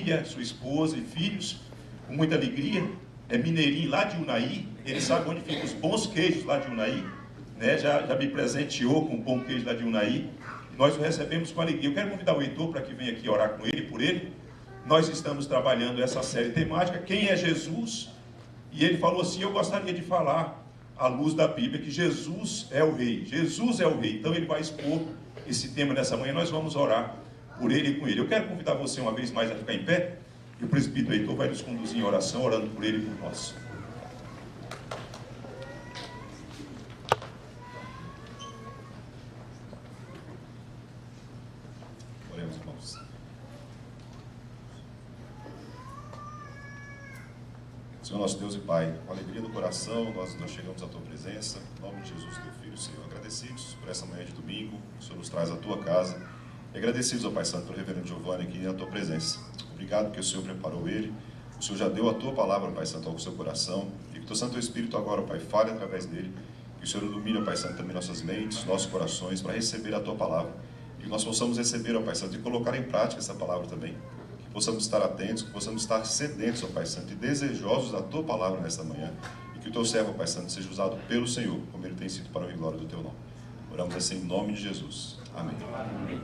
família, sua esposa e filhos, com muita alegria. É mineirinho lá de Unai, ele sabe onde ficam os bons queijos lá de Unai, né? Já me presenteou com um bom queijo lá de Unai. Nós o recebemos com alegria. Eu quero convidar o Heitor para que venha aqui orar com ele, por ele. Nós estamos trabalhando essa série temática, Quem é Jesus? E ele falou assim, eu gostaria de falar à luz da Bíblia que Jesus é o Rei. Jesus é o Rei. Então ele vai expor esse tema nessa manhã. Nós vamos orar por ele e com ele. Eu quero convidar você uma vez mais a ficar em pé. E o presbítero Heitor vai nos conduzir em oração, orando por ele e por nós. Oremos, irmãos. Senhor nosso Deus e Pai, com alegria do coração, nós chegamos à Tua presença, em nome de Jesus, Teu Filho, Senhor, agradecidos por essa manhã de domingo, que o Senhor nos traz à Tua casa, e agradecidos, ó Pai Santo, pelo reverendo Giovanni aqui na Tua presença. Obrigado que o Senhor preparou ele, o Senhor já deu a Tua palavra, Pai Santo, ao seu coração, e que o Teu Santo Espírito agora, Pai, fale através dele, que o Senhor ilumine, ó Pai Santo, também nossas mentes, nossos corações, para receber a Tua palavra, e que nós possamos receber, ó Pai Santo, e colocar em prática essa palavra também. Possamos estar atentos, que possamos estar sedentos, ó Pai Santo, e desejosos da Tua palavra nesta manhã, e que o Teu servo, ó Pai Santo, seja usado pelo Senhor, como ele tem sido para a honra e glória do Teu nome. Oramos assim em nome de Jesus. Amém. Amém.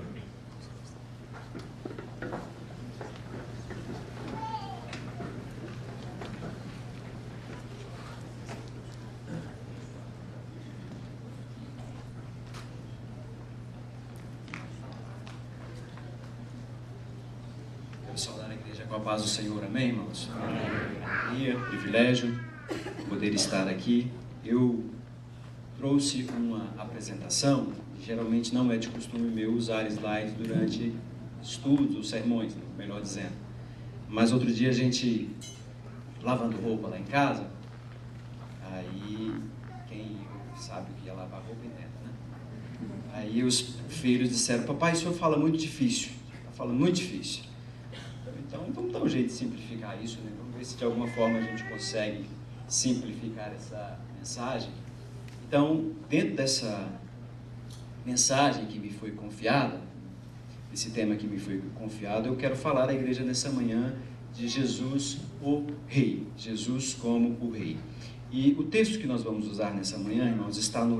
Saudar a igreja com a paz do Senhor, amém, irmãos? Alegria, privilégio poder estar aqui. Eu trouxe uma apresentação, geralmente não é de costume meu usar slides durante estudos ou sermões, melhor dizendo. Mas outro dia a gente, lavando roupa lá em casa, aí quem sabe o que é lavar roupa entende, né? Aí os filhos disseram, papai, o senhor fala muito difícil, está falando muito difícil. Então, vamos dar um jeito de simplificar isso, né? Vamos ver se de alguma forma a gente consegue simplificar essa mensagem. Então, dentro dessa mensagem que me foi confiada, esse tema que me foi confiado, eu quero falar à igreja nessa manhã de Jesus, o Rei. Jesus como o Rei. E o texto que nós vamos usar nessa manhã, irmãos, está no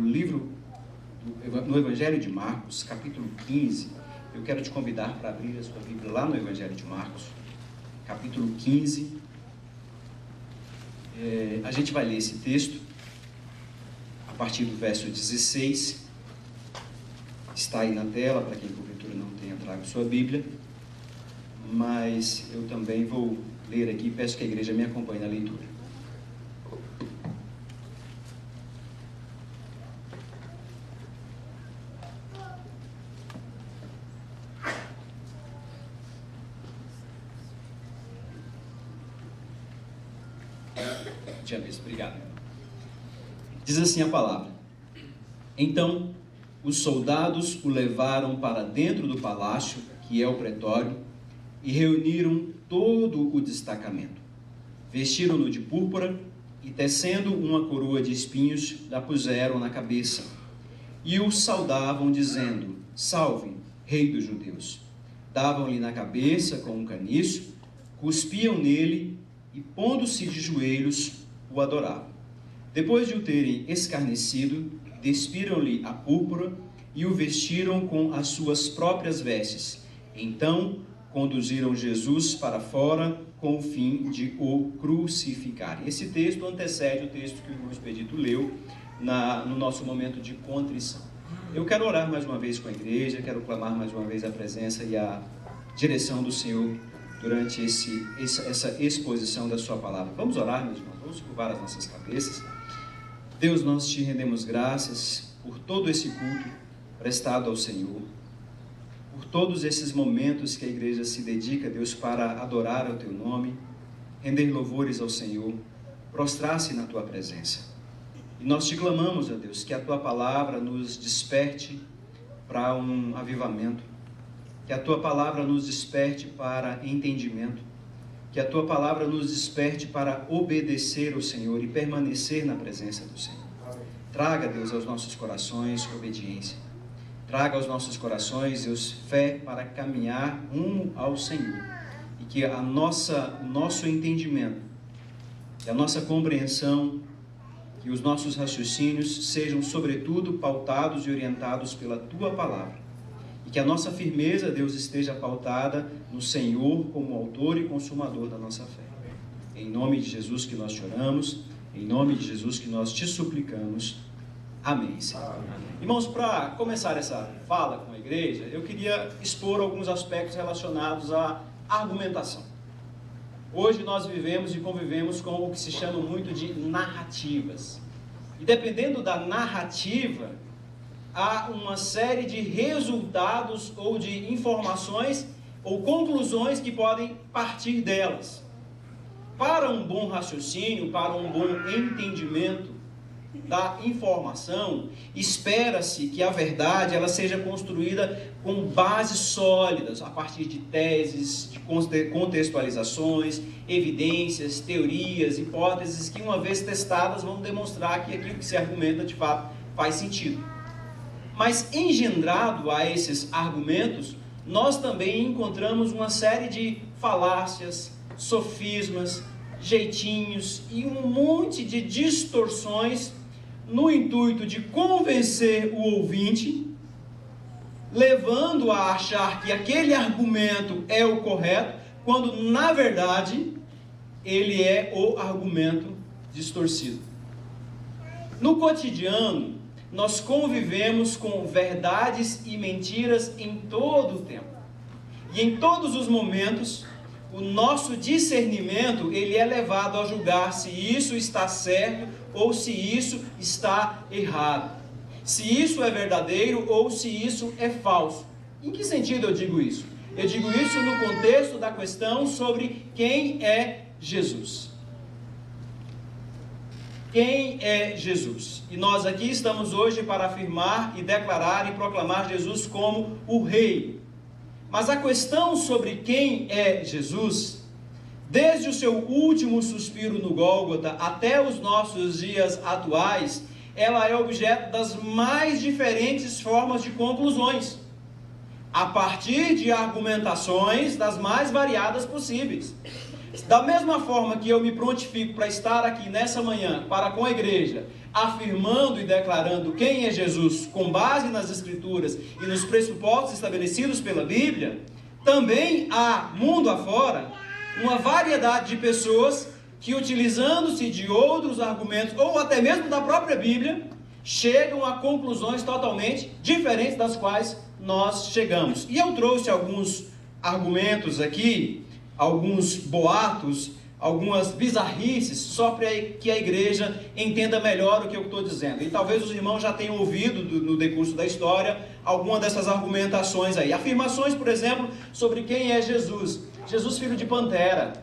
Evangelho de Marcos, capítulo 15. Eu quero te convidar para abrir a sua Bíblia lá no Evangelho de Marcos, capítulo 15. A gente vai ler esse texto a partir do verso 16. Está aí na tela, para quem porventura não tenha trago sua Bíblia. Mas eu também vou ler aqui e peço que a igreja me acompanhe na leitura. Obrigado. Diz assim a palavra: Então os soldados o levaram para dentro do palácio, que é o pretório, e reuniram todo o destacamento. Vestiram-no de púrpura e, tecendo uma coroa de espinhos, la puseram na cabeça. E o saudavam, dizendo: Salve, Rei dos Judeus. Davam-lhe na cabeça com um caniço, cuspiam nele e, pondo-se de joelhos, o adoravam. Depois de o terem escarnecido, despiram-lhe a púrpura e o vestiram com as suas próprias vestes. Então conduziram Jesus para fora com o fim de o crucificarem. Esse texto antecede o texto que o irmão Expedito leu no nosso momento de contrição. Eu quero orar mais uma vez com a igreja, quero clamar mais uma vez a presença e a direção do Senhor durante essa exposição da sua palavra. Vamos orar, meus irmãos, vamos curvar as nossas cabeças. Deus, nós te rendemos graças por todo esse culto prestado ao Senhor, por todos esses momentos que a igreja se dedica, Deus, para adorar ao teu nome, render louvores ao Senhor, prostrar-se na tua presença. E nós te clamamos, ó Deus, que a tua palavra nos desperte para um avivamento, que a tua palavra nos desperte para entendimento, que a tua palavra nos desperte para obedecer ao Senhor e permanecer na presença do Senhor. Traga, Deus, aos nossos corações obediência. Traga aos nossos corações, Deus, fé para caminhar rumo ao Senhor. E que o nosso entendimento, que a nossa compreensão, que os nossos raciocínios sejam, sobretudo, pautados e orientados pela Tua Palavra. E que a nossa firmeza, Deus, esteja pautada no Senhor como autor e consumador da nossa fé. Em nome de Jesus que nós te oramos, em nome de Jesus que nós te suplicamos. Amém, Senhor. Amém. Irmãos, para começar essa fala com a igreja, eu queria expor alguns aspectos relacionados à argumentação. Hoje nós vivemos e convivemos com o que se chama muito de narrativas. E dependendo da narrativa, há uma série de resultados ou de informações ou conclusões que podem partir delas. Para um bom raciocínio, para um bom entendimento da informação, espera-se que a verdade ela seja construída com bases sólidas, a partir de teses, de contextualizações, evidências, teorias, hipóteses que, uma vez testadas, vão demonstrar que aquilo que se argumenta de fato faz sentido. Mas, engendrado a esses argumentos, nós também encontramos uma série de falácias, sofismas, jeitinhos e um monte de distorções no intuito de convencer o ouvinte, levando a achar que aquele argumento é o correto, quando na verdade ele é o argumento distorcido. No cotidiano, nós convivemos com verdades e mentiras em todo o tempo. E em todos os momentos, o nosso discernimento ele é levado a julgar se isso está certo ou se isso está errado. Se isso é verdadeiro ou se isso é falso. Em que sentido eu digo isso? Eu digo isso no contexto da questão sobre quem é Jesus. Quem é Jesus? E nós aqui estamos hoje para afirmar e declarar e proclamar Jesus como o Rei. Mas a questão sobre quem é Jesus, desde o seu último suspiro no Gólgota até os nossos dias atuais, ela é objeto das mais diferentes formas de conclusões, a partir de argumentações das mais variadas possíveis. Da mesma forma que eu me prontifico para estar aqui nessa manhã, para com a igreja, afirmando e declarando quem é Jesus com base nas Escrituras e nos pressupostos estabelecidos pela Bíblia, também há, mundo afora, uma variedade de pessoas que, utilizando-se de outros argumentos, ou até mesmo da própria Bíblia, chegam a conclusões totalmente diferentes das quais nós chegamos. E eu trouxe alguns argumentos aqui, alguns boatos, algumas bizarrices, só para que a igreja entenda melhor o que eu estou dizendo. E talvez os irmãos já tenham ouvido no decurso da história alguma dessas argumentações aí. Afirmações, por exemplo, sobre quem é Jesus. Jesus, filho de Pantera.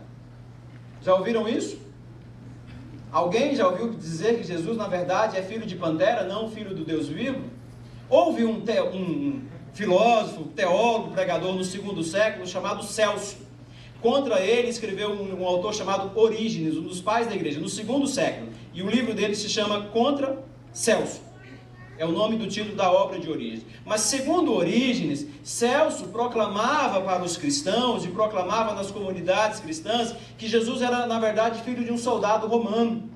Já ouviram isso? Alguém já ouviu dizer que Jesus, na verdade, é filho de Pantera, não filho do Deus vivo? Houve um filósofo, teólogo, pregador no segundo século, chamado Celso. Contra ele escreveu um autor chamado Orígenes, um dos pais da igreja, no segundo século. E o livro dele se chama Contra Celso. É o nome do título da obra de Orígenes. Mas segundo Orígenes, Celso proclamava para os cristãos e proclamava nas comunidades cristãs que Jesus era, na verdade, filho de um soldado romano.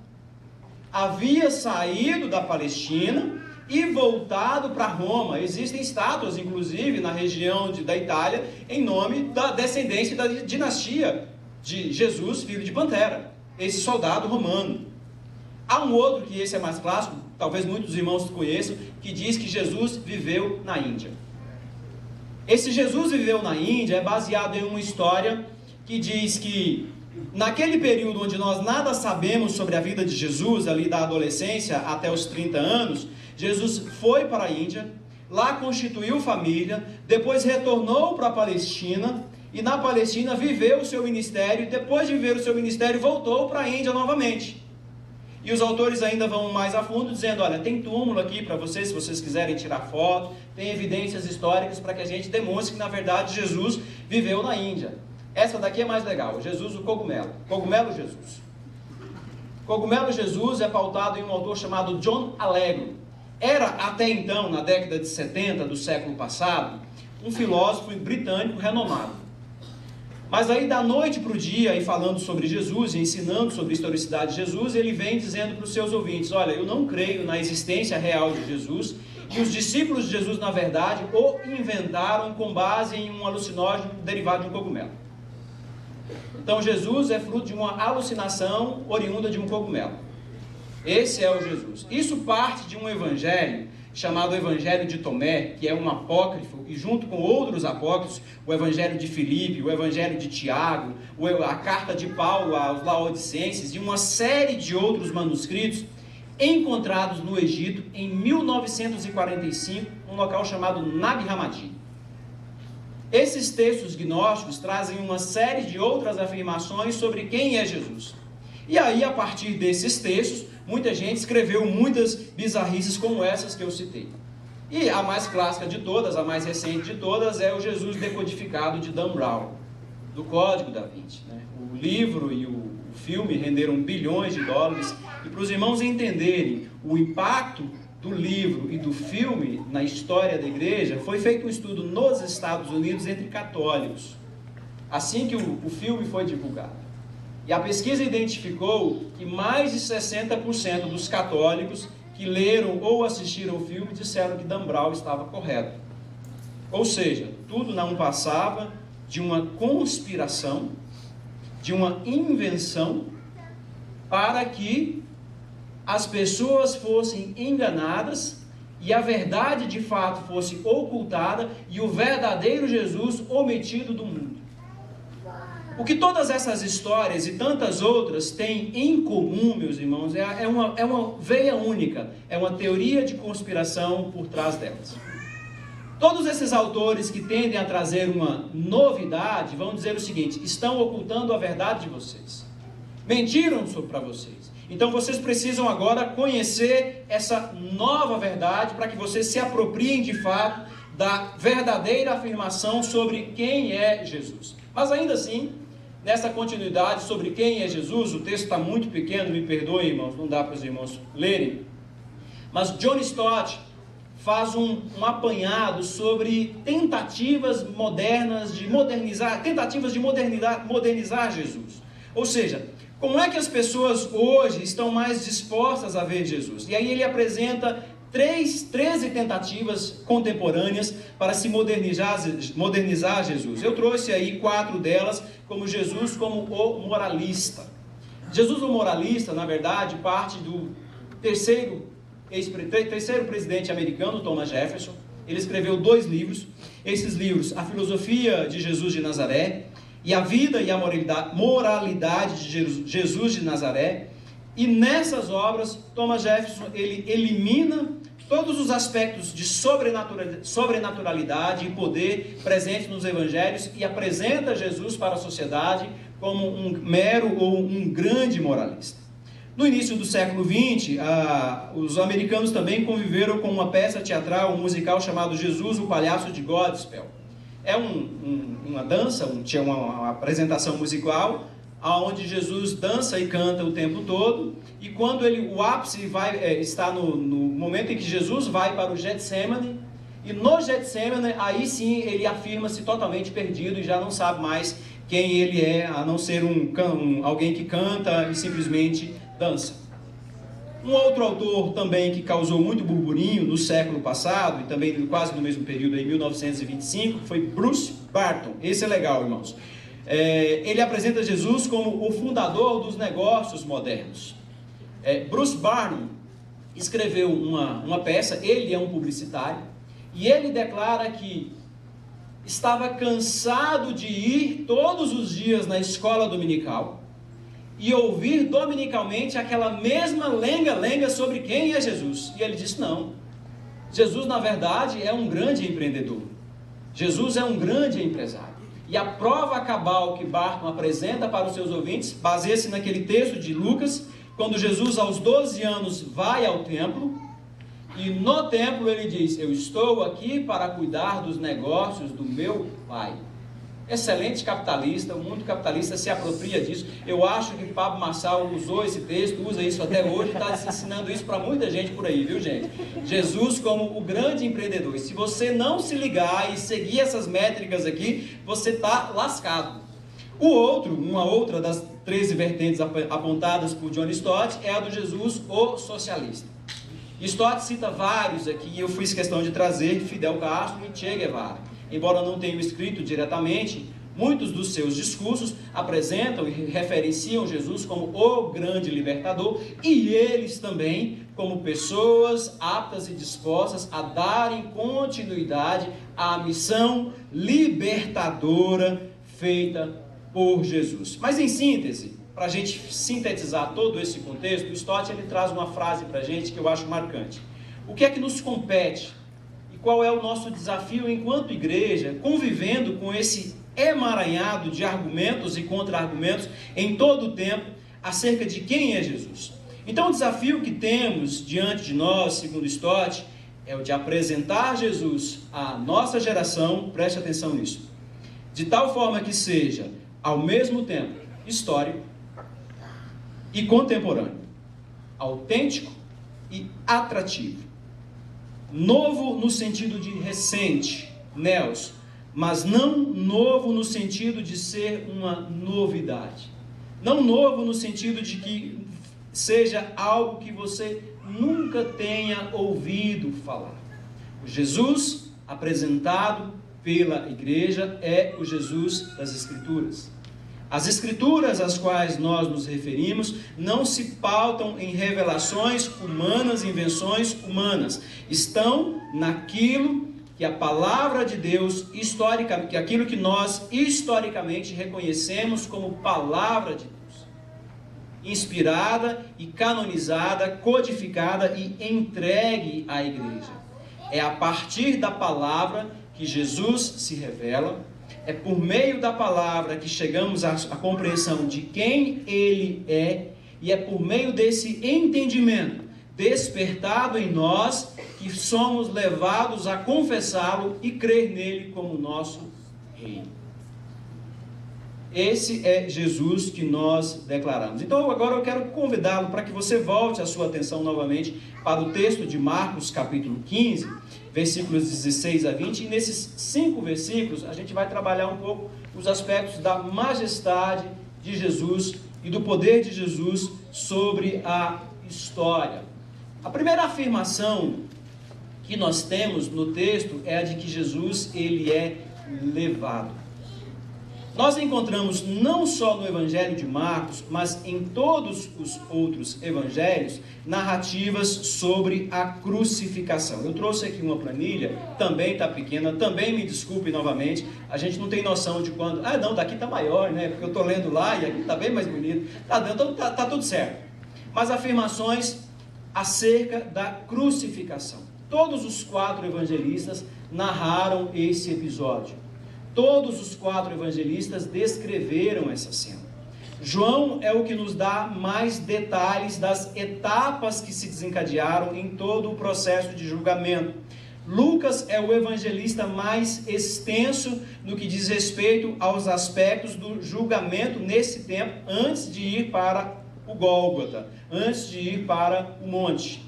Havia saído da Palestina e voltado para Roma. Existem estátuas, inclusive, na região da Itália, em nome da descendência da dinastia de Jesus, filho de Pantera, esse soldado romano. Há um outro, que esse é mais clássico, talvez muitos irmãos conheçam, que diz que Jesus viveu na Índia. Esse Jesus viveu na Índia é baseado em uma história que diz que, naquele período onde nós nada sabemos sobre a vida de Jesus, ali da adolescência até os 30 anos, Jesus foi para a Índia, lá constituiu família, depois retornou para a Palestina, e na Palestina viveu o seu ministério, e depois de viver o seu ministério voltou para a Índia novamente. E os autores ainda vão mais a fundo dizendo, olha, tem túmulo aqui para vocês, se vocês quiserem tirar foto, tem evidências históricas para que a gente demonstre que na verdade Jesus viveu na Índia. Essa daqui é mais legal, Jesus o cogumelo, Cogumelo Jesus. Cogumelo Jesus é pautado em um autor chamado John Allegro. Era até então, na década de 70 do século passado, um filósofo britânico renomado. Mas aí da noite para o dia, e falando sobre Jesus, e ensinando sobre a historicidade de Jesus, ele vem dizendo para os seus ouvintes: olha, eu não creio na existência real de Jesus, e os discípulos de Jesus, na verdade, o inventaram com base em um alucinógeno derivado de um cogumelo. Então Jesus é fruto de uma alucinação oriunda de um cogumelo. Esse é o Jesus. Isso parte de um evangelho chamado Evangelho de Tomé, que é um apócrifo, e junto com outros apócrifos, o Evangelho de Filipe, o Evangelho de Tiago, a carta de Paulo aos Laodicenses e uma série de outros manuscritos encontrados no Egito em 1945, num local chamado Nag Hammadi. Esses textos gnósticos trazem uma série de outras afirmações sobre quem é Jesus. E aí, a partir desses textos, muita gente escreveu muitas bizarrices como essas que eu citei. E a mais clássica de todas, a mais recente de todas, é o Jesus decodificado de Dan Brown, do Código da Vinci. O livro e o filme renderam bilhões de dólares, e para os irmãos entenderem o impacto do livro e do filme na história da igreja, foi feito um estudo nos Estados Unidos entre católicos, assim que o filme foi divulgado. E a pesquisa identificou que mais de 60% dos católicos que leram ou assistiram o filme disseram que Dan Brown estava correto. Ou seja, tudo não passava de uma conspiração, de uma invenção, para que as pessoas fossem enganadas e a verdade de fato fosse ocultada e o verdadeiro Jesus omitido do mundo. O que todas essas histórias e tantas outras têm em comum, meus irmãos, é uma veia única, é uma teoria de conspiração por trás delas. Todos esses autores que tendem a trazer uma novidade vão dizer o seguinte: estão ocultando a verdade de vocês, mentiram para vocês. Então vocês precisam agora conhecer essa nova verdade para que vocês se apropriem de fato da verdadeira afirmação sobre quem é Jesus. Mas ainda assim, nessa continuidade sobre quem é Jesus, o texto está muito pequeno, me perdoem, irmãos, não dá para os irmãos lerem, mas John Stott faz um apanhado sobre tentativas modernas de modernizar, modernizar Jesus. Ou seja, como é que as pessoas hoje estão mais dispostas a ver Jesus? E aí ele apresenta 13 tentativas contemporâneas para se modernizar Jesus. Eu trouxe aí 4 delas, como Jesus como o moralista. Jesus o moralista, na verdade, parte do terceiro presidente americano, Thomas Jefferson. Ele escreveu 2 livros. Esses livros, A Filosofia de Jesus de Nazaré e A Vida e a Moralidade de Jesus de Nazaré. E nessas obras, Thomas Jefferson ele elimina todos os aspectos de sobrenaturalidade e poder presentes nos evangelhos e apresenta Jesus para a sociedade como um mero ou um grande moralista. No início do século XX, os americanos também conviveram com uma peça teatral, um musical chamado Jesus, o Palhaço de Godspell. É uma dança, uma apresentação musical, onde Jesus dança e canta o tempo todo, e quando o ápice está no momento em que Jesus vai para o Getsemane, e no Getsemane, aí sim ele afirma-se totalmente perdido e já não sabe mais quem ele é, a não ser alguém que canta e simplesmente dança. Um outro autor também que causou muito burburinho no século passado, e também quase no mesmo período, em 1925, foi Bruce Barton. Esse é legal, irmãos. Ele apresenta Jesus como o fundador dos negócios modernos. Bruce Barnum escreveu uma peça, ele é um publicitário, e ele declara que estava cansado de ir todos os dias na escola dominical e ouvir dominicalmente aquela mesma lenga-lenga sobre quem é Jesus. E ele disse: não, Jesus na verdade é um grande empreendedor, Jesus é um grande empresário. E a prova cabal que Barton apresenta para os seus ouvintes baseia-se naquele texto de Lucas, quando Jesus aos 12 anos vai ao templo, e no templo ele diz: eu estou aqui para cuidar dos negócios do meu pai. Excelente capitalista, o mundo capitalista se apropria disso. Eu acho que Pablo Marçal usou esse texto, usa isso até hoje, está ensinando isso para muita gente por aí, viu gente? Jesus como o grande empreendedor. E se você não se ligar e seguir essas métricas aqui, você está lascado. Uma outra das 13 vertentes apontadas por John Stott é a do Jesus, o socialista. Stott cita vários aqui, e eu fiz questão de trazer Fidel Castro e Che Guevara. Embora não tenham escrito diretamente, muitos dos seus discursos apresentam e referenciam Jesus como o grande libertador, e eles também como pessoas aptas e dispostas a darem continuidade à missão libertadora feita por Jesus. Mas em síntese, para a gente sintetizar todo esse contexto, o Stott ele traz uma frase para a gente que eu acho marcante. O que é que nos compete? E qual é o nosso desafio enquanto igreja, convivendo com esse emaranhado de argumentos e contra-argumentos em todo o tempo acerca de quem é Jesus? Então o desafio que temos diante de nós, segundo Stott, é o de apresentar Jesus à nossa geração, preste atenção nisso, de tal forma que seja, ao mesmo tempo, histórico e contemporâneo, autêntico e atrativo, novo no sentido de recente, neos, mas não novo no sentido de ser uma novidade, não novo no sentido de que seja algo que você nunca tenha ouvido falar. O Jesus apresentado pela igreja é o Jesus das Escrituras. As Escrituras às quais nós nos referimos não se pautam em revelações humanas, invenções humanas. Estão naquilo que a palavra de Deus, aquilo que nós historicamente reconhecemos como palavra de Deus. Inspirada e canonizada, codificada e entregue à igreja. É a partir da palavra que Jesus se revela, é por meio da palavra que chegamos à compreensão de quem Ele é, e é por meio desse entendimento despertado em nós que somos levados a confessá-lo e crer nele como nosso Rei. Esse é Jesus que nós declaramos. Então agora eu quero convidá-lo para que você volte a sua atenção novamente para o texto de Marcos capítulo 15, versículos 16 a 20, e nesses 5 versículos a gente vai trabalhar um pouco os aspectos da majestade de Jesus e do poder de Jesus sobre a história. A primeira afirmação que nós temos no texto é a de que Jesus ele é levado. Nós encontramos não só no Evangelho de Marcos, mas em todos os outros evangelhos, narrativas sobre a crucificação. Eu trouxe aqui uma planilha, também está pequena, também me desculpe novamente, a gente não tem noção de quando... não, daqui está maior, né? Porque eu estou lendo lá e aqui está bem mais bonito. Tá tudo certo. Mas afirmações acerca da crucificação. Todos os 4 evangelistas narraram esse episódio. Todos os 4 evangelistas descreveram essa cena. João é o que nos dá mais detalhes das etapas que se desencadearam em todo o processo de julgamento. Lucas é o evangelista mais extenso no que diz respeito aos aspectos do julgamento nesse tempo, antes de ir para o Gólgota, antes de ir para o monte.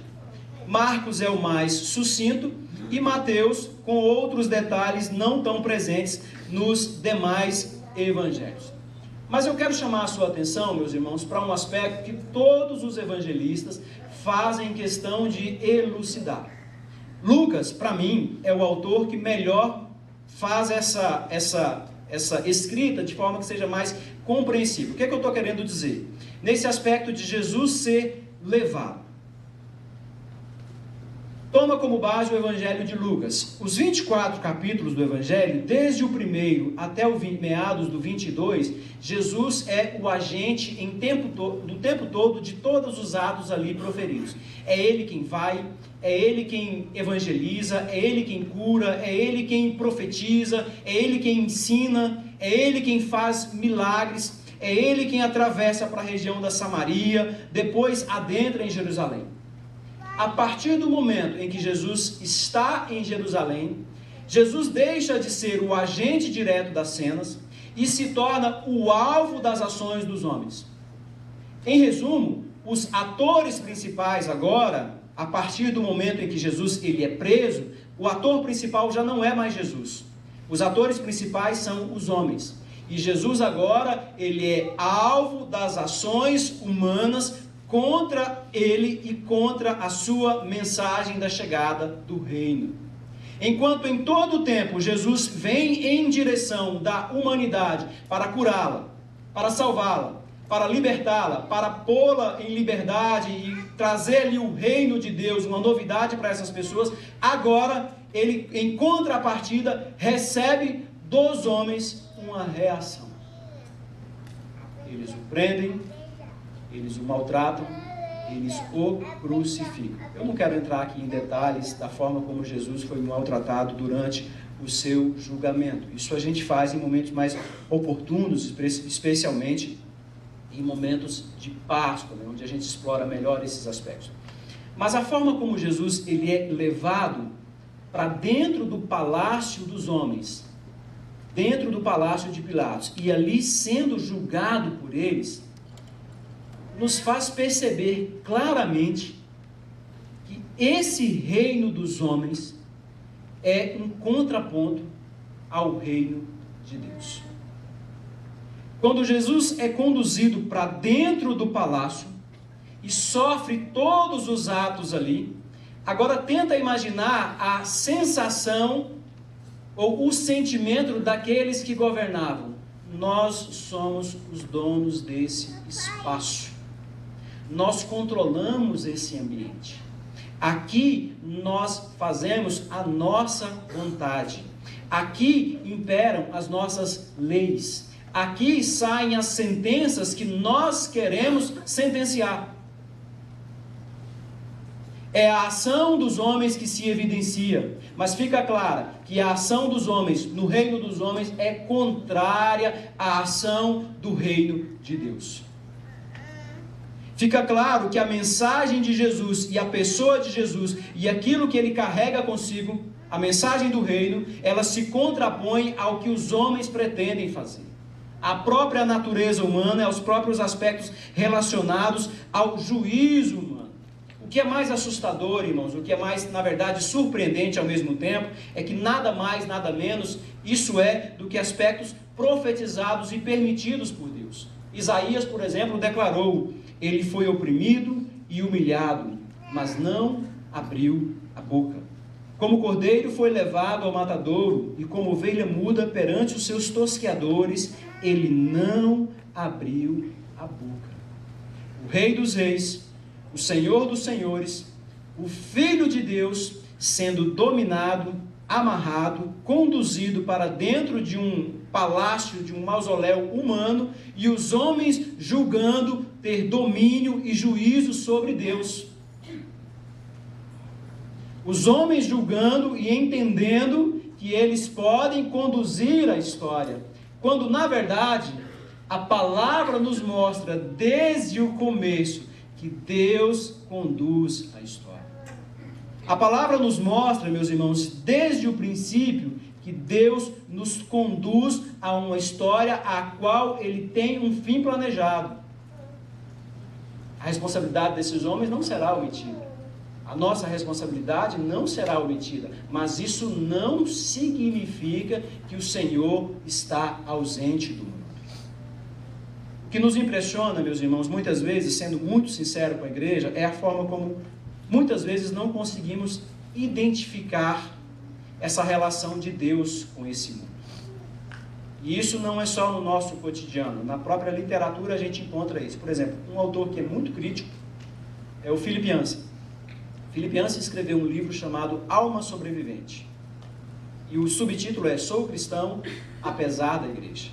Marcos é o mais sucinto e Mateus com outros detalhes não tão presentes nos demais evangelhos. Mas eu quero chamar a sua atenção, meus irmãos, para um aspecto que todos os evangelistas fazem questão de elucidar. Lucas, para mim, é o autor que melhor faz essa escrita de forma que seja mais compreensível. O que é que eu estou querendo dizer? Nesse aspecto de Jesus ser levado. Toma como base o Evangelho de Lucas. Os 24 capítulos do Evangelho, desde o primeiro até o meados do 22, Jesus é o agente do tempo todo de todos os atos ali proferidos. É Ele quem vai, é Ele quem evangeliza, é Ele quem cura, é Ele quem profetiza, é Ele quem ensina, é Ele quem faz milagres, é Ele quem atravessa para a região da Samaria, depois adentra em Jerusalém. A partir do momento em que Jesus está em Jerusalém, Jesus deixa de ser o agente direto das cenas e se torna o alvo das ações dos homens. Em resumo, os atores principais agora, a partir do momento em que Jesus ele é preso, o ator principal já não é mais Jesus. Os atores principais são os homens. E Jesus agora, ele é alvo das ações humanas contra ele e contra a sua mensagem da chegada do reino. Enquanto em todo o tempo Jesus vem em direção da humanidade para curá-la, para salvá-la, para libertá-la, para pô-la em liberdade e trazer-lhe o reino de Deus, uma novidade para essas pessoas, agora ele, em contrapartida, recebe dos homens uma reação. Eles o prendem, eles o maltratam, eles o crucificam. Eu não quero entrar aqui em detalhes da forma como Jesus foi maltratado durante o seu julgamento. Isso a gente faz em momentos mais oportunos, especialmente em momentos de Páscoa, né, onde a gente explora melhor esses aspectos. Mas a forma como Jesus ele é levado para dentro do palácio dos homens, dentro do palácio de Pilatos, e ali sendo julgado por eles, nos faz perceber claramente que esse reino dos homens é um contraponto ao reino de Deus. Quando Jesus é conduzido para dentro do palácio e sofre todos os atos ali, agora tenta imaginar a sensação ou o sentimento daqueles que governavam. Nós somos os donos desse espaço. Nós controlamos esse ambiente. Aqui nós fazemos a nossa vontade. Aqui imperam as nossas leis. Aqui saem as sentenças que nós queremos sentenciar. É a ação dos homens que se evidencia, mas fica claro que a ação dos homens no reino dos homens é contrária à ação do reino de Deus. Fica claro que a mensagem de Jesus e a pessoa de Jesus e aquilo que ele carrega consigo, a mensagem do reino, ela se contrapõe ao que os homens pretendem fazer. A própria natureza humana, aos próprios aspectos relacionados ao juízo humano. O que é mais assustador, irmãos, o que é mais, na verdade, surpreendente ao mesmo tempo, é que nada mais, nada menos, isso é do que aspectos profetizados e permitidos por Deus. Isaías, por exemplo, declarou: ele foi oprimido e humilhado, mas não abriu a boca. Como cordeiro foi levado ao matadouro, e como ovelha muda perante os seus tosqueadores, ele não abriu a boca. O Rei dos Reis, o Senhor dos Senhores, o Filho de Deus, sendo dominado, amarrado, conduzido para dentro de um palácio, de um mausoléu humano, e os homens julgando ter domínio e juízo sobre Deus. Os homens julgando e entendendo que eles podem conduzir a história, quando na verdade a palavra nos mostra desde o começo que Deus conduz a história. A palavra nos mostra, meus irmãos, desde o princípio, que Deus nos conduz a uma história a qual Ele tem um fim planejado. A responsabilidade desses homens não será omitida. A nossa responsabilidade não será omitida. Mas isso não significa que o Senhor está ausente do mundo. O que nos impressiona, meus irmãos, muitas vezes, sendo muito sincero com a igreja, é a forma como muitas vezes não conseguimos identificar essa relação de Deus com esse mundo. E isso não é só no nosso cotidiano. Na própria literatura a gente encontra isso. Por exemplo, um autor que é muito crítico é o Philip Yancey. Philip Yancey escreveu um livro chamado Alma Sobrevivente. E o subtítulo é Sou Cristão, apesar da Igreja.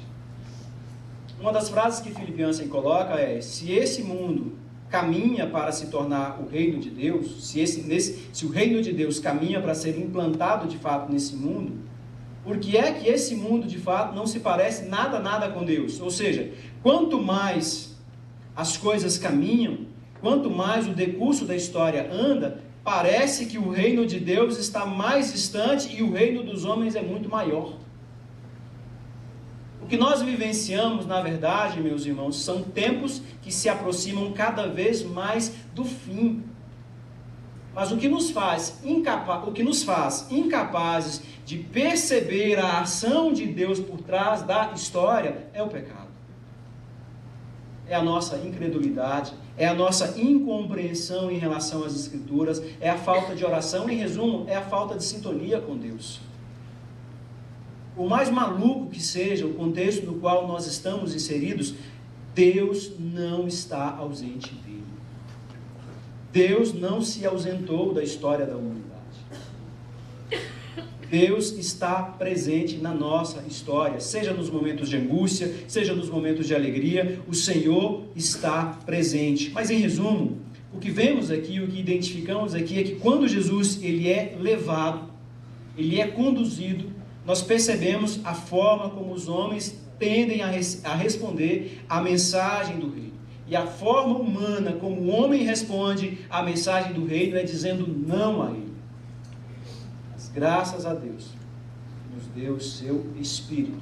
Uma das frases que Philip Yancey coloca é: se esse mundo caminha para se tornar o reino de Deus, se o reino de Deus caminha para ser implantado de fato nesse mundo, por que é que esse mundo de fato não se parece nada com Deus? Ou seja, quanto mais as coisas caminham, quanto mais o decurso da história anda, parece que o reino de Deus está mais distante e o reino dos homens é muito maior. O que nós vivenciamos, na verdade, meus irmãos, são tempos que se aproximam cada vez mais do fim. Mas o que nos faz incapazes de perceber a ação de Deus por trás da história é o pecado. É a nossa incredulidade, é a nossa incompreensão em relação às Escrituras, é a falta de oração, em resumo, é a falta de sintonia com Deus. Por mais maluco que seja o contexto no qual nós estamos inseridos, Deus não está ausente dele. Deus não se ausentou da história da humanidade. Deus está presente na nossa história, seja nos momentos de angústia, seja nos momentos de alegria, o Senhor está presente. Mas em resumo, o que vemos aqui, o que identificamos aqui é que quando Jesus ele é levado, ele é conduzido, nós percebemos a forma como os homens tendem a responder à mensagem do reino. E a forma humana como o homem responde à mensagem do reino é dizendo não a ele. Mas graças a Deus, nos deu o seu Espírito,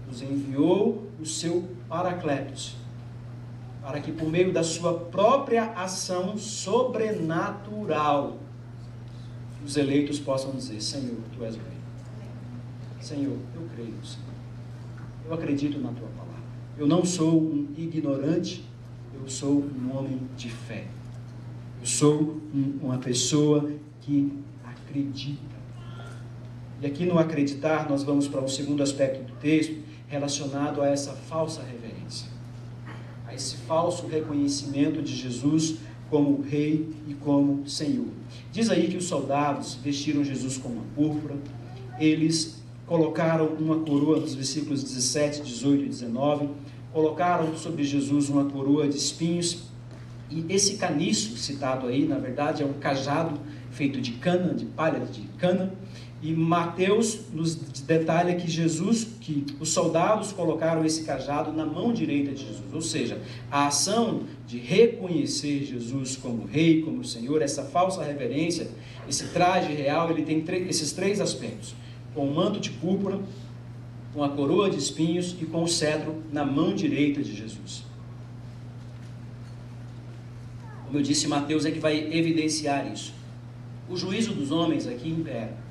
nos enviou o seu Paracletos, para que por meio da sua própria ação sobrenatural, os eleitos possam dizer: Senhor, Tu és o Rei. Senhor, eu creio no Senhor. Eu acredito na Tua palavra. Eu não sou um ignorante, eu sou um homem de fé. Eu sou uma pessoa que acredita. E aqui no acreditar, nós vamos para um segundo aspecto do texto, relacionado a essa falsa reverência. A esse falso reconhecimento de Jesus como Rei e como Senhor. Diz aí que os soldados vestiram Jesus com uma púrpura, eles colocaram uma coroa, nos versículos 17, 18 e 19, colocaram sobre Jesus uma coroa de espinhos, e esse caniço citado aí, na verdade, é um cajado feito de cana, de palha de cana, e Mateus nos detalha que os soldados colocaram esse cajado na mão direita de Jesus, ou seja, a ação de reconhecer Jesus como Rei, como Senhor, essa falsa reverência, esse traje real, ele tem esses três aspectos: com o manto de púrpura, com a coroa de espinhos e com o cetro na mão direita de Jesus. Como eu disse, Mateus é que vai evidenciar isso. O juízo dos homens aqui impera.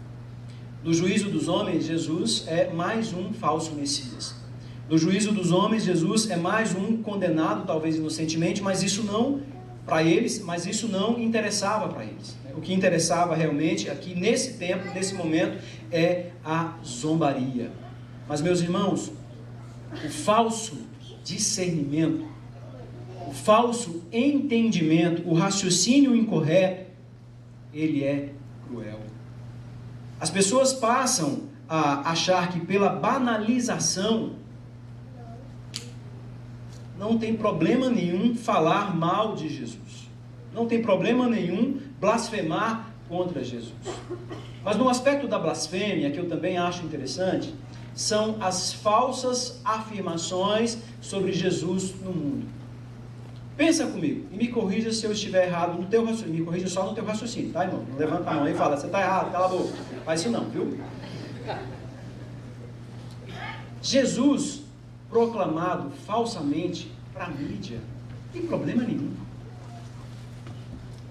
No juízo dos homens, Jesus é mais um falso Messias. No juízo dos homens, Jesus é mais um condenado, talvez inocentemente, mas isso não interessava para eles. O que interessava realmente aqui nesse tempo, nesse momento, é a zombaria. Mas, meus irmãos, o falso discernimento, o falso entendimento, o raciocínio incorreto, ele é cruel. As pessoas passam a achar que pela banalização não tem problema nenhum falar mal de Jesus. Não tem problema nenhum blasfemar contra Jesus. Mas no aspecto da blasfêmia, que eu também acho interessante, são as falsas afirmações sobre Jesus no mundo. Pensa comigo e me corrija se eu estiver errado no teu raciocínio. Me corrija só no teu raciocínio, tá, irmão? Não levanta a mão e fala: você está errado, cala a boca. Faz isso não, viu? Jesus proclamado falsamente para a mídia, não tem problema nenhum.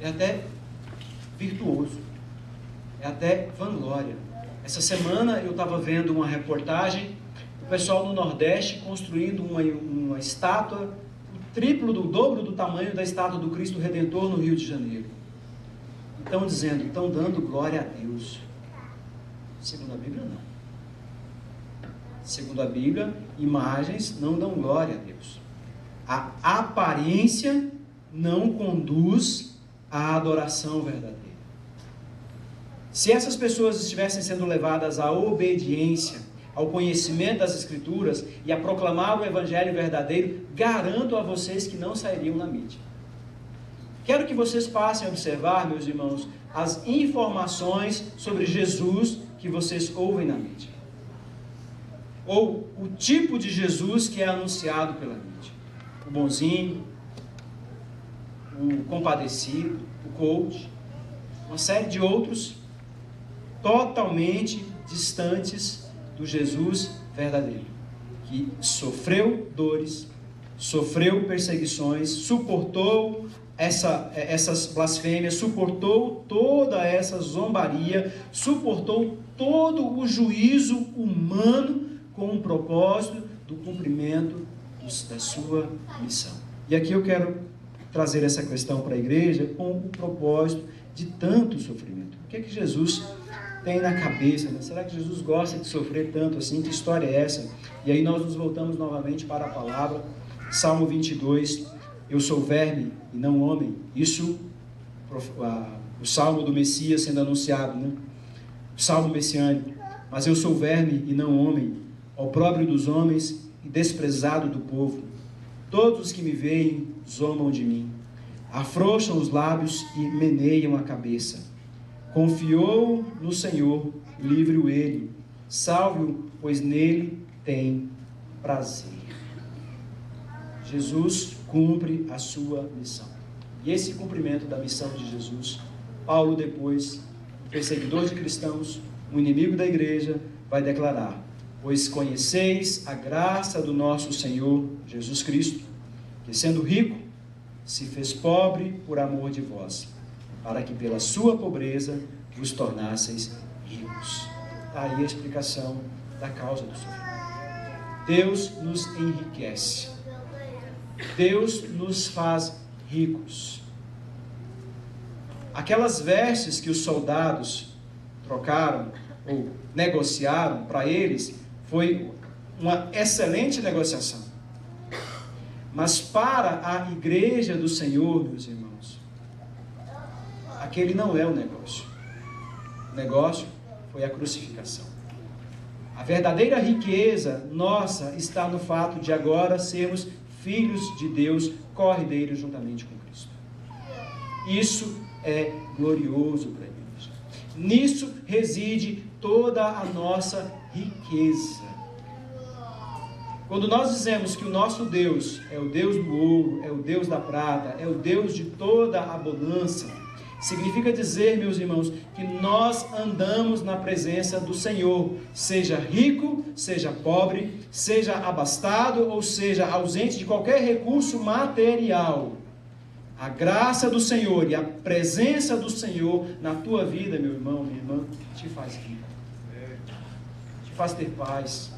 É até virtuoso. É até vanglória. Essa semana eu estava vendo uma reportagem do pessoal no Nordeste construindo uma estátua o dobro do tamanho da estátua do Cristo Redentor no Rio de Janeiro. Estão dando glória a Deus. Segundo a Bíblia, não. Segundo a Bíblia, imagens não dão glória a Deus. A aparência não conduz à adoração verdadeira. Se essas pessoas estivessem sendo levadas à obediência, ao conhecimento das Escrituras e a proclamar o Evangelho verdadeiro, garanto a vocês que não sairiam na mídia. Quero que vocês passem a observar, meus irmãos, as informações sobre Jesus que vocês ouvem na mídia. Ou o tipo de Jesus que é anunciado pela mídia. O bonzinho, o compadecido, o coach, uma série de outros totalmente distantes do Jesus verdadeiro, que sofreu dores, sofreu perseguições, suportou essas blasfêmias, suportou toda essa zombaria, suportou todo o juízo humano com o propósito do cumprimento da sua missão. E aqui eu quero trazer essa questão para a igreja com o propósito de tanto sofrimento. O que é que Jesus tem na cabeça, né? Será que Jesus gosta de sofrer tanto assim? Que história é essa? E aí nós nos voltamos novamente para a palavra, Salmo 22, eu sou verme e não homem. Isso, o Salmo do Messias sendo anunciado, né? O Salmo messiânico. Mas eu sou verme e não homem, opróbrio dos homens e desprezado do povo. Todos os que me veem zombam de mim, afrouxam os lábios e meneiam a cabeça. Confiou no Senhor, livre-o ele, salve-o, pois nele tem prazer. Jesus cumpre a sua missão. E esse cumprimento da missão de Jesus, Paulo depois, o perseguidor de cristãos, o inimigo da igreja, vai declarar: pois conheceis a graça do nosso Senhor Jesus Cristo, que sendo rico, se fez pobre por amor de vós, para que pela sua pobreza vos tornasseis ricos. Aí a explicação da causa do sofrimento. Deus nos enriquece. Deus nos faz ricos. Aquelas vestes que os soldados trocaram ou negociaram para eles foi uma excelente negociação. Mas para a igreja do Senhor, meus irmãos, aquele não é o negócio. O negócio foi a crucificação. A verdadeira riqueza nossa está no fato de agora sermos filhos de Deus, co-herdeiros juntamente com Cristo. Isso é glorioso para a igreja. Nisso reside toda a nossa riqueza. Quando nós dizemos que o nosso Deus é o Deus do ouro, é o Deus da prata, é o Deus de toda a bonança, significa dizer, meus irmãos, que nós andamos na presença do Senhor, seja rico, seja pobre, seja abastado ou seja ausente de qualquer recurso material. A graça do Senhor e a presença do Senhor na tua vida, meu irmão, minha irmã, te faz rico, te faz ter paz,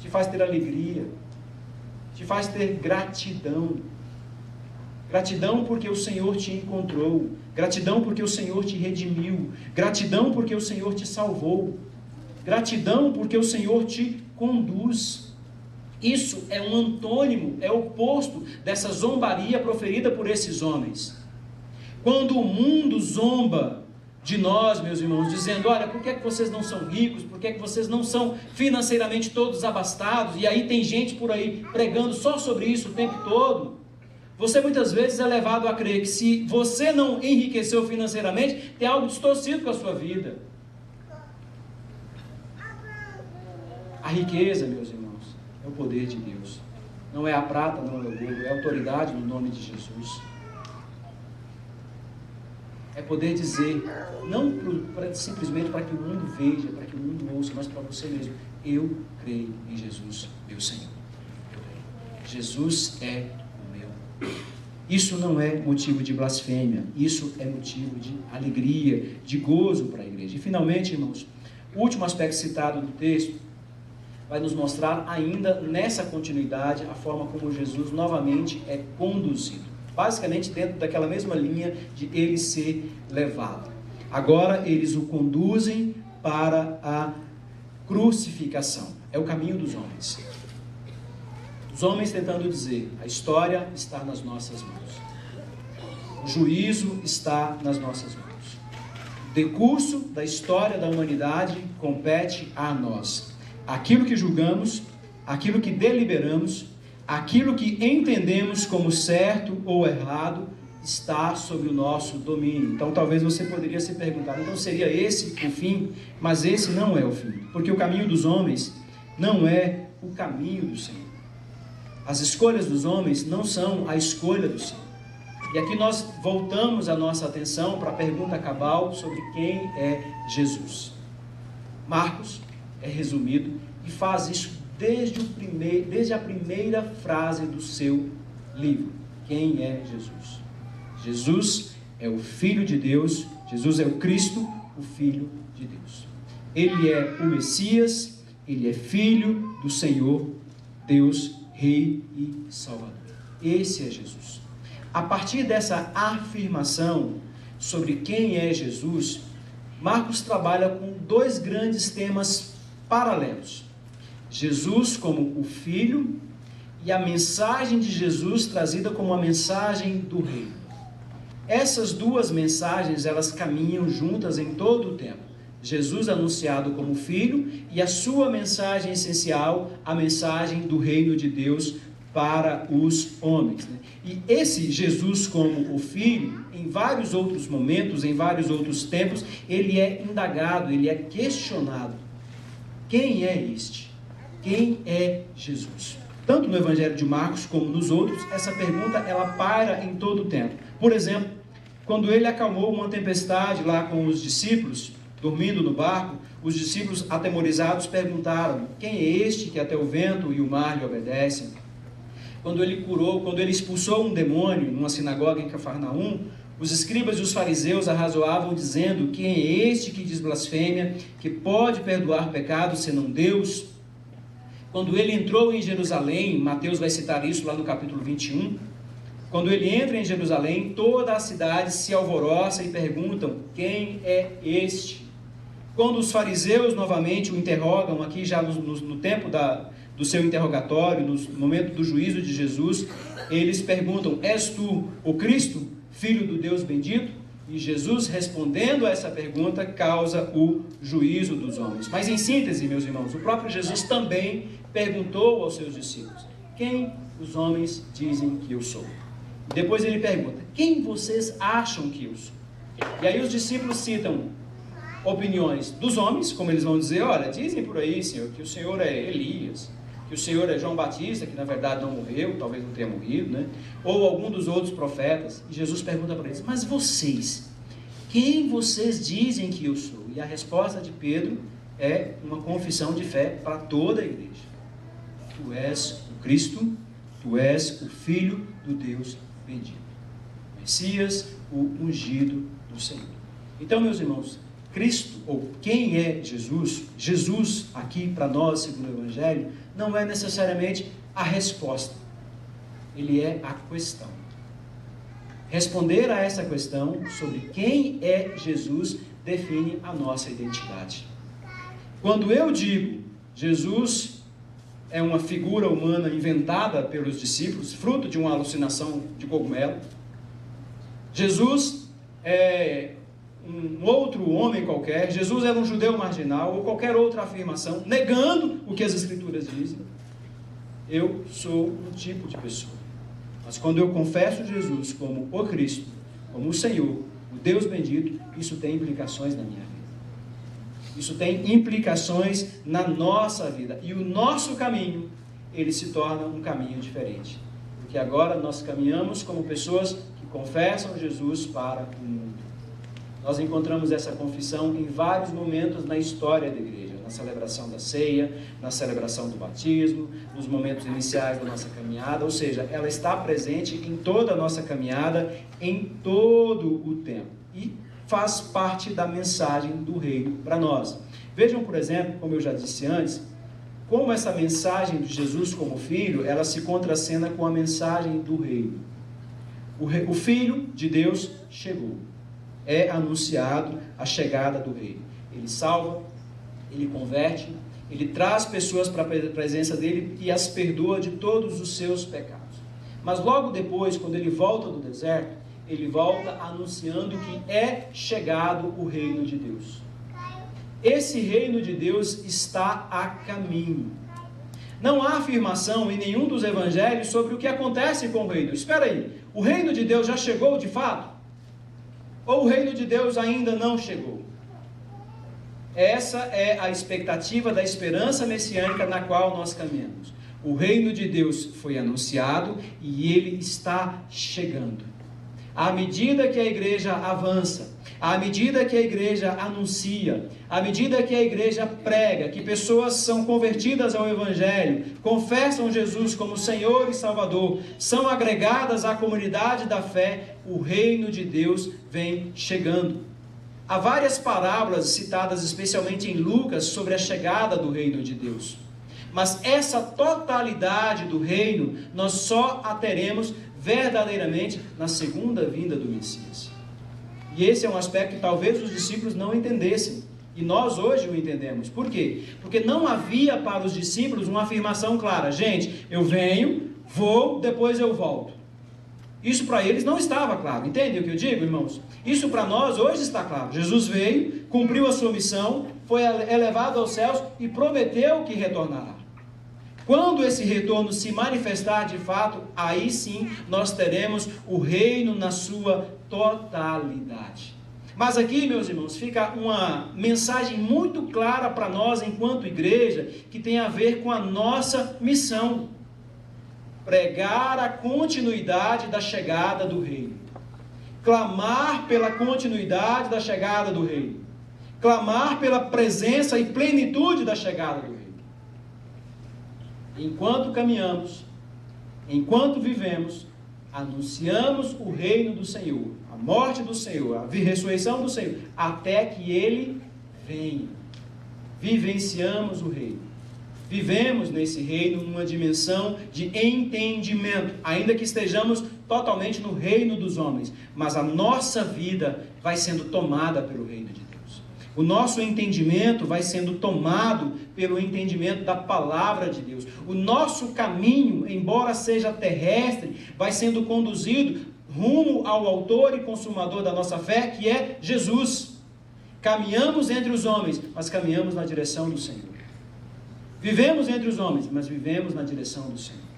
te faz ter alegria, te faz ter gratidão. Gratidão porque o Senhor te encontrou, gratidão porque o Senhor te redimiu, gratidão porque o Senhor te salvou, gratidão porque o Senhor te conduz. Isso é um antônimo, é o oposto dessa zombaria proferida por esses homens. Quando o mundo zomba de nós, meus irmãos, dizendo: olha, por que é que vocês não são ricos? Por que é que vocês não são financeiramente todos abastados? E aí tem gente por aí pregando só sobre isso o tempo todo. Você muitas vezes é levado a crer que se você não enriqueceu financeiramente, tem algo distorcido com a sua vida. A riqueza, meus irmãos, é o poder de Deus. Não é a prata, não é o ouro, é a autoridade no nome de Jesus. É poder dizer, não simplesmente para que o mundo veja, para que o mundo ouça, mas para você mesmo: eu creio em Jesus, meu Senhor. Eu creio. Jesus é o meu. Isso não é motivo de blasfêmia, isso é motivo de alegria, de gozo para a igreja. E finalmente, irmãos, o último aspecto citado no texto vai nos mostrar ainda nessa continuidade a forma como Jesus novamente é conduzido. Basicamente dentro daquela mesma linha de ele ser levado. Agora eles o conduzem para a crucificação. É o caminho dos homens. Os homens tentando dizer: a história está nas nossas mãos. O juízo está nas nossas mãos. O decurso da história da humanidade compete a nós. Aquilo que julgamos, aquilo que deliberamos, aquilo que entendemos como certo ou errado, está sob o nosso domínio. Então talvez você poderia se perguntar: então seria esse o fim? Mas esse não é o fim, porque o caminho dos homens não é o caminho do Senhor. As escolhas dos homens não são a escolha do Senhor. E aqui nós voltamos a nossa atenção para a pergunta cabal sobre quem é Jesus. Marcos é resumido e faz isso desde a primeira frase do seu livro. Quem é Jesus? Jesus é o Filho de Deus, Jesus é o Cristo, o Filho de Deus. Ele é o Messias, ele é Filho do Senhor, Deus, Rei e Salvador. Esse é Jesus. A partir dessa afirmação sobre quem é Jesus, Marcos trabalha com dois grandes temas paralelos. Jesus como o Filho e a mensagem de Jesus trazida como a mensagem do Reino. Essas duas mensagens, elas caminham juntas em todo o tempo. Jesus anunciado como Filho e a sua mensagem essencial, a mensagem do Reino de Deus para os homens. E esse Jesus como o Filho, em vários outros momentos, em vários outros tempos, ele é indagado, ele é questionado. Quem é este? Quem é Jesus? Tanto no Evangelho de Marcos como nos outros, essa pergunta ela paira em todo o tempo. Por exemplo, quando ele acalmou uma tempestade lá com os discípulos, dormindo no barco, os discípulos atemorizados perguntaram: quem é este que até o vento e o mar lhe obedecem? Quando ele curou, quando ele expulsou um demônio numa sinagoga em Cafarnaum, os escribas e os fariseus arrazoavam dizendo: quem é este que diz blasfêmia, que pode perdoar pecados senão Deus? Quando ele entrou em Jerusalém, Mateus vai citar isso lá no capítulo 21, quando ele entra em Jerusalém, toda a cidade se alvoroça e perguntam: quem é este? Quando os fariseus novamente o interrogam, aqui já no tempo do seu interrogatório, no momento do juízo de Jesus, eles perguntam: és tu o Cristo, Filho do Deus bendito? E Jesus, respondendo a essa pergunta, causa o juízo dos homens. Mas em síntese, meus irmãos, o próprio Jesus também perguntou aos seus discípulos: quem os homens dizem que eu sou? Depois ele pergunta: quem vocês acham que eu sou? E aí os discípulos citam opiniões dos homens, como eles vão dizer: olha, dizem por aí, Senhor, que o Senhor é Elias, que o Senhor é João Batista, que na verdade não morreu, talvez não tenha morrido, né? Ou algum dos outros profetas. E Jesus pergunta para eles: mas vocês, quem vocês dizem que eu sou? E a resposta de Pedro é uma confissão de fé para toda a igreja: tu és o Cristo, tu és o Filho do Deus bendito, Messias, o ungido do Senhor. Então, meus irmãos, Cristo, ou quem é Jesus, Jesus aqui para nós, segundo o Evangelho, não é necessariamente a resposta, ele é a questão. Responder a essa questão sobre quem é Jesus define a nossa identidade. Quando eu digo Jesus é uma figura humana inventada pelos discípulos, fruto de uma alucinação de cogumelo, Jesus é um outro homem qualquer, Jesus era um judeu marginal, ou qualquer outra afirmação, negando o que as Escrituras dizem, eu sou um tipo de pessoa. Mas quando eu confesso Jesus como o Cristo, como o Senhor, o Deus bendito, isso tem implicações na minha vida. Isso tem implicações na nossa vida. E o nosso caminho, ele se torna um caminho diferente. Porque agora nós caminhamos como pessoas que confessam Jesus para o mundo. Nós encontramos essa confissão em vários momentos na história da igreja. Na celebração da ceia, na celebração do batismo, nos momentos iniciais da nossa caminhada. Ou seja, ela está presente em toda a nossa caminhada, em todo o tempo. E faz parte da mensagem do reino para nós. Vejam, por exemplo, como eu já disse antes, como essa mensagem de Jesus como Filho, ela se contracena com a mensagem do reino. O Filho de Deus chegou. É anunciado a chegada do reino. Ele salva, ele converte, ele traz pessoas para a presença dele e as perdoa de todos os seus pecados. Mas logo depois, quando ele volta do deserto, ele volta anunciando que é chegado o reino de Deus. Esse reino de Deus está a caminho. Não há afirmação em nenhum dos evangelhos sobre o que acontece com o reino. Espera aí, o reino de Deus já chegou de fato? Ou o reino de Deus ainda não chegou? Essa é a expectativa da esperança messiânica na qual nós caminhamos. O reino de Deus foi anunciado e ele está chegando. À medida que a igreja avança, à medida que a igreja anuncia, à medida que a igreja prega, que pessoas são convertidas ao Evangelho, confessam Jesus como Senhor e Salvador, são agregadas à comunidade da fé, o reino de Deus vem chegando. Há várias parábolas citadas especialmente em Lucas sobre a chegada do reino de Deus. Mas essa totalidade do reino nós só a teremos verdadeiramente na segunda vinda do Messias. E esse é um aspecto que talvez os discípulos não entendessem. E nós hoje o entendemos. Por quê? Porque não havia para os discípulos uma afirmação clara. Gente, eu venho, vou, depois eu volto. Isso para eles não estava claro. Entendem o que eu digo, irmãos? Isso para nós hoje está claro. Jesus veio, cumpriu a sua missão, foi elevado aos céus e prometeu que retornará. Quando esse retorno se manifestar de fato, aí sim nós teremos o reino na sua totalidade. Mas aqui, meus irmãos, fica uma mensagem muito clara para nós enquanto igreja, que tem a ver com a nossa missão: pregar a continuidade da chegada do reino, clamar pela continuidade da chegada do reino, clamar pela presença e plenitude da chegada do reino. Enquanto caminhamos, enquanto vivemos, anunciamos o reino do Senhor, a morte do Senhor, a ressurreição do Senhor, até que Ele venha. Vivenciamos o reino. Vivemos nesse reino numa dimensão de entendimento, ainda que estejamos totalmente no reino dos homens, mas a nossa vida vai sendo tomada pelo reino de Deus. O nosso entendimento vai sendo tomado pelo entendimento da palavra de Deus. O nosso caminho, embora seja terrestre, vai sendo conduzido rumo ao autor e consumador da nossa fé, que é Jesus. Caminhamos entre os homens, mas caminhamos na direção do Senhor. Vivemos entre os homens, mas vivemos na direção do Senhor.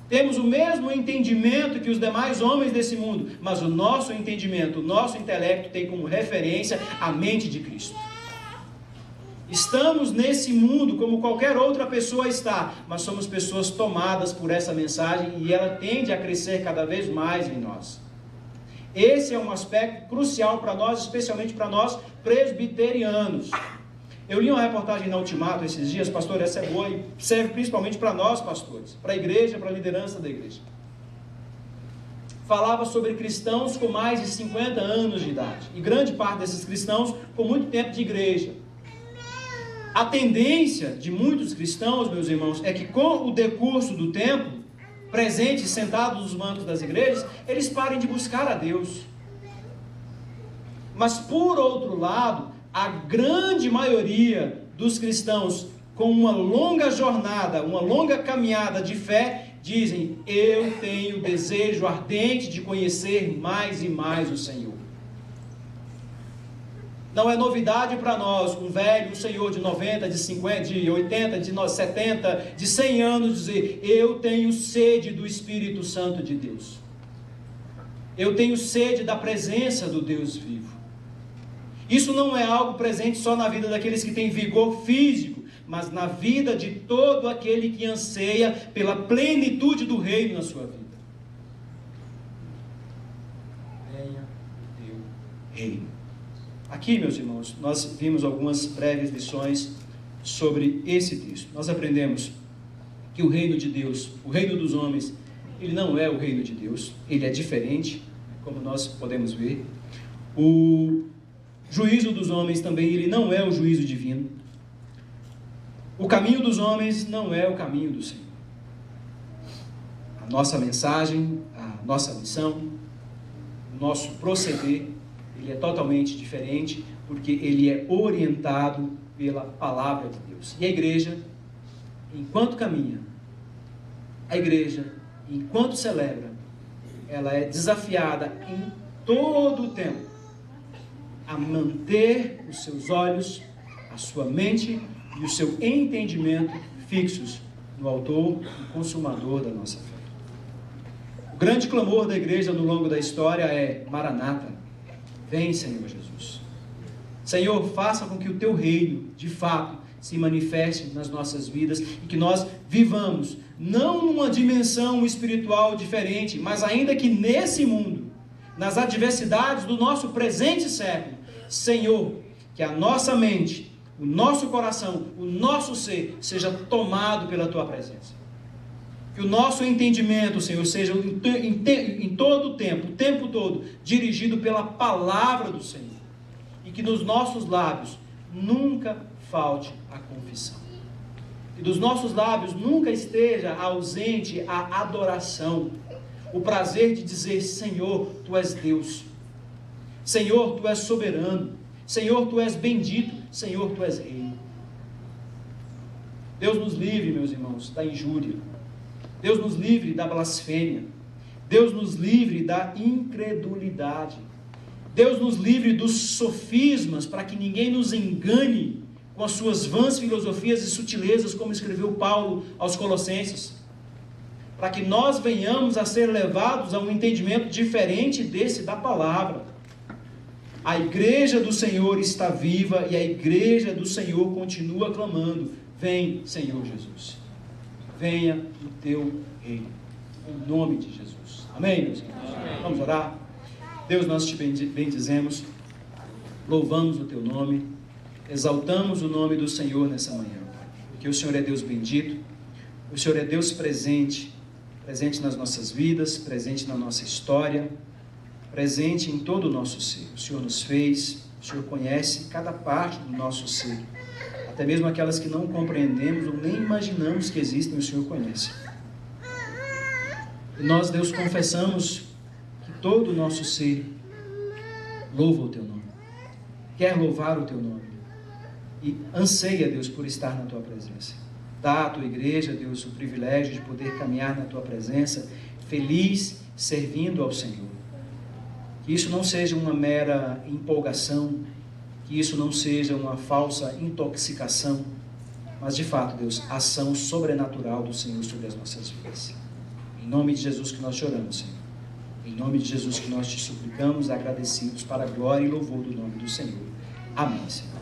Temos o mesmo entendimento que os demais homens desse mundo, mas o nosso entendimento, o nosso intelecto tem como referência a mente de Cristo. Estamos nesse mundo como qualquer outra pessoa está, mas somos pessoas tomadas por essa mensagem e ela tende a crescer cada vez mais em nós. Esse é um aspecto crucial para nós, especialmente para nós presbiterianos. Eu li uma reportagem na Ultimato esses dias, pastor, essa é boa e serve principalmente para nós pastores, para a igreja, para a liderança da igreja. Falava sobre cristãos com mais de 50 anos de idade, e grande parte desses cristãos com muito tempo de igreja. A tendência de muitos cristãos, meus irmãos, é que com o decurso do tempo, presentes, sentados nos bancos das igrejas, eles parem de buscar a Deus. Mas por outro lado, a grande maioria dos cristãos com uma longa jornada, uma longa caminhada de fé, dizem: eu tenho desejo ardente de conhecer mais e mais o Senhor. Não é novidade para nós, um velho, um senhor de 90, de 50, de 80, de 70, de 100 anos, dizer: eu tenho sede do Espírito Santo de Deus. Eu tenho sede da presença do Deus vivo. Isso não é algo presente só na vida daqueles que têm vigor físico, mas na vida de todo aquele que anseia pela plenitude do reino na sua vida. Venha o teu reino. Aqui, meus irmãos, nós vimos algumas breves lições sobre esse texto. Nós aprendemos que o reino de Deus, o reino dos homens, ele não é o reino de Deus, ele é diferente, como nós podemos ver. O juízo dos homens também, ele não é o juízo divino. O caminho dos homens não é o caminho do Senhor. A nossa mensagem, a nossa missão, o nosso proceder, ele é totalmente diferente, porque ele é orientado pela palavra de Deus. E a igreja, enquanto caminha, a igreja, enquanto celebra, ela é desafiada em todo o tempo a manter os seus olhos, a sua mente e o seu entendimento fixos no autor e consumador da nossa fé. O grande clamor da igreja no longo da história é: Maranata, vem, Senhor Jesus. Senhor, faça com que o teu reino, de fato, se manifeste nas nossas vidas e que nós vivamos, não numa dimensão espiritual diferente, mas ainda que nesse mundo, nas adversidades do nosso presente século, Senhor, que a nossa mente, o nosso coração, o nosso ser, seja tomado pela Tua presença. Que o nosso entendimento, Senhor, seja em todo o tempo todo, dirigido pela palavra do Senhor. E que nos nossos lábios nunca falte a confissão. E dos nossos lábios nunca esteja ausente a adoração. O prazer de dizer: Senhor, Tu és Deus. Senhor, Tu és soberano. Senhor, Tu és bendito. Senhor, Tu és Rei. Deus nos livre, meus irmãos, da injúria. Deus nos livre da blasfêmia. Deus nos livre da incredulidade. Deus nos livre dos sofismas, para que ninguém nos engane com as suas vãs filosofias e sutilezas, como escreveu Paulo aos Colossenses. Para que nós venhamos a ser levados a um entendimento diferente desse da palavra. A igreja do Senhor está viva e a igreja do Senhor continua clamando: vem, Senhor Jesus. Venha o Teu reino. Em nome de Jesus. Amém, meus irmãos? Amém. Vamos orar? Deus, nós Te bendizemos, louvamos o Teu nome, exaltamos o nome do Senhor nessa manhã, porque o Senhor é Deus bendito, o Senhor é Deus presente nas nossas vidas, presente na nossa história, presente em todo o nosso ser. O Senhor nos fez, o Senhor conhece cada parte do nosso ser, até mesmo aquelas que não compreendemos ou nem imaginamos que existem, o Senhor conhece. E nós, Deus, confessamos que todo o nosso ser louva o Teu nome, quer louvar o Teu nome, e anseia, Deus, por estar na Tua presença. Dá à Tua igreja, Deus, o privilégio de poder caminhar na Tua presença, feliz, servindo ao Senhor. Que isso não seja uma mera empolgação, que isso não seja uma falsa intoxicação, mas de fato, Deus, ação sobrenatural do Senhor sobre as nossas vidas. Em nome de Jesus que nós choramos, Senhor. Em nome de Jesus que nós Te suplicamos, agradecidos para a glória e louvor do nome do Senhor. Amém, Senhor.